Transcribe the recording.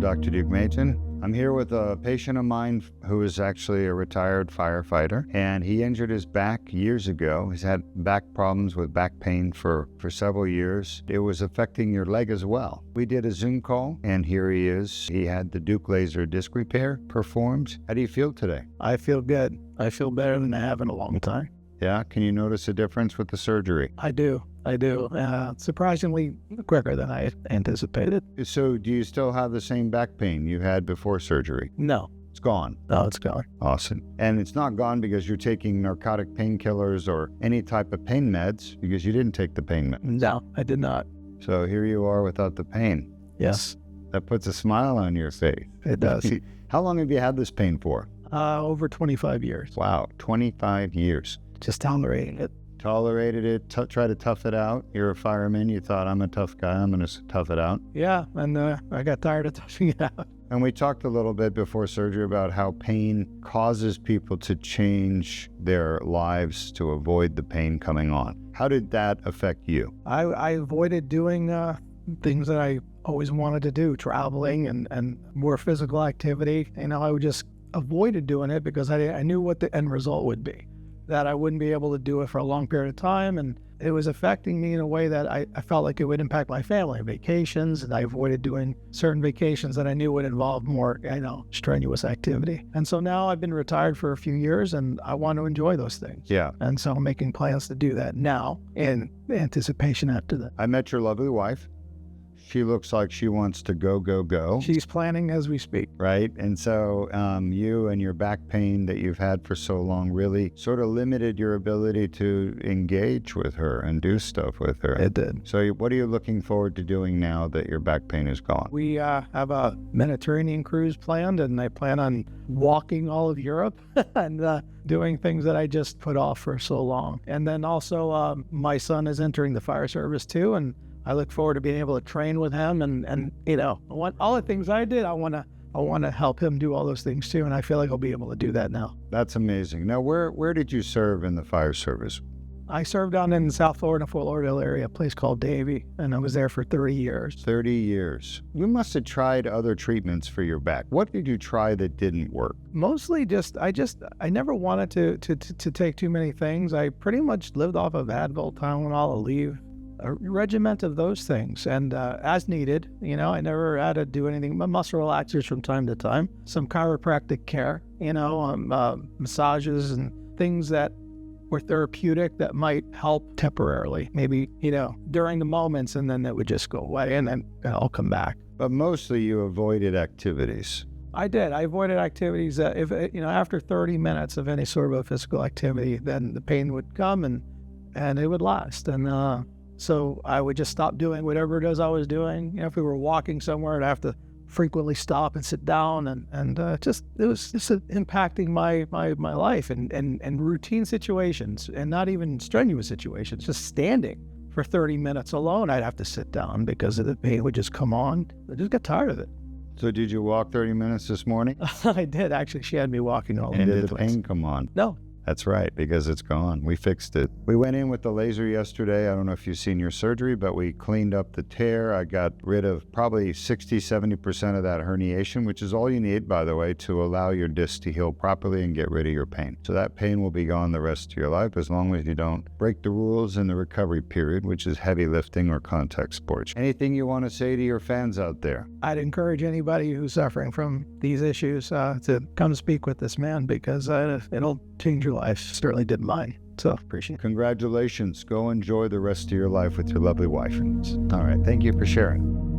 I'm Dr. Deuk Laser. I'm here with a patient of mine who is actually a retired firefighter, and he injured his back years ago. He's had back problems with back pain for several years. It was affecting your leg as well. We did a Zoom call, and here he is. He had the Deuk Laser Disc Repair performed. How do you feel today? I feel good. I feel better than I have in a long time. Yeah? Can you notice a difference with the surgery? I do. Surprisingly quicker than I anticipated. So do you still have the same back pain you had before surgery? No. It's gone. No, it's gone. Awesome. And it's not gone because you're taking narcotic painkillers or any type of pain meds, because you didn't take the pain meds. No, I did not. So here you are without the pain. Yes. That puts a smile on your face. It does. How long have you had this pain for? Over 25 years. Wow, 25 years. Just tolerating it. Tolerated it, try to tough it out. You're a fireman. You thought, I'm a tough guy. I'm going to tough it out. Yeah, and I got tired of toughing it out. And we talked a little bit before surgery about how pain causes people to change their lives to avoid the pain coming on. How did that affect you? I avoided doing things that I always wanted to do, traveling and more physical activity. I would just avoided doing it because I knew what the end result would be, that I wouldn't be able to do it for a long period of time. And it was affecting me in a way that I felt like it would impact my family, vacations, and I avoided doing certain vacations that I knew would involve more, strenuous activity. And so now I've been retired for a few years and I want to enjoy those things. Yeah. And so I'm making plans to do that now in anticipation after that. I met your lovely wife. She looks like she wants to go. She's planning as we speak. Right? And so you and your back pain that you've had for so long really sort of limited your ability to engage with her and do stuff with her. It did. So what are you looking forward to doing now that your back pain is gone? We have a Mediterranean cruise planned, and I plan on walking all of Europe and doing things that I just put off for so long. And then also my son is entering the fire service too, and I look forward to being able to train with him and all the things I did, I want to help him do all those things too, and I feel like I'll be able to do that now. That's amazing. Now, where did you serve in the fire service? I served down in South Florida, Fort Lauderdale area, a place called Davie, and I was there for 30 years. 30 years. You must have tried other treatments for your back. What did you try that didn't work? Mostly I never wanted to take too many things. I pretty much lived off of Advil, Tylenol, Aleve, a regiment of those things, and as needed. I never had to do anything but muscle relaxers from time to time, some chiropractic care, massages and things that were therapeutic that might help temporarily, maybe, during the moments, and then it would just go away and then I'll come back. But mostly you avoided activities. I did. I avoided activities that after 30 minutes of any sort of a physical activity, then the pain would come and it would last. And so I would just stop doing whatever it is I was doing. If we were walking somewhere, I'd have to frequently stop and sit down, and it was just impacting my life and routine situations, and not even strenuous situations. Just standing for 30 minutes alone, I'd have to sit down because the pain would just come on. I just got tired of it. So did you walk 30 minutes this morning? I did, actually. She had me walking all and over the did the place. pain come on? No. That's right, because it's gone. We fixed it. We went in with the laser yesterday. I don't know if you've seen your surgery, but we cleaned up the tear. I got rid of probably 60-70% of that herniation, which is all you need, by the way, to allow your disc to heal properly and get rid of your pain. So that pain will be gone the rest of your life as long as you don't break the rules in the recovery period, which is heavy lifting or contact sports. Anything you want to say to your fans out there? I'd encourage anybody who's suffering from these issues to come speak with this man, because it'll change your life. Certainly did mine. So appreciate it. Congratulations. Go enjoy the rest of your life with your lovely wife. All right. Thank you for sharing.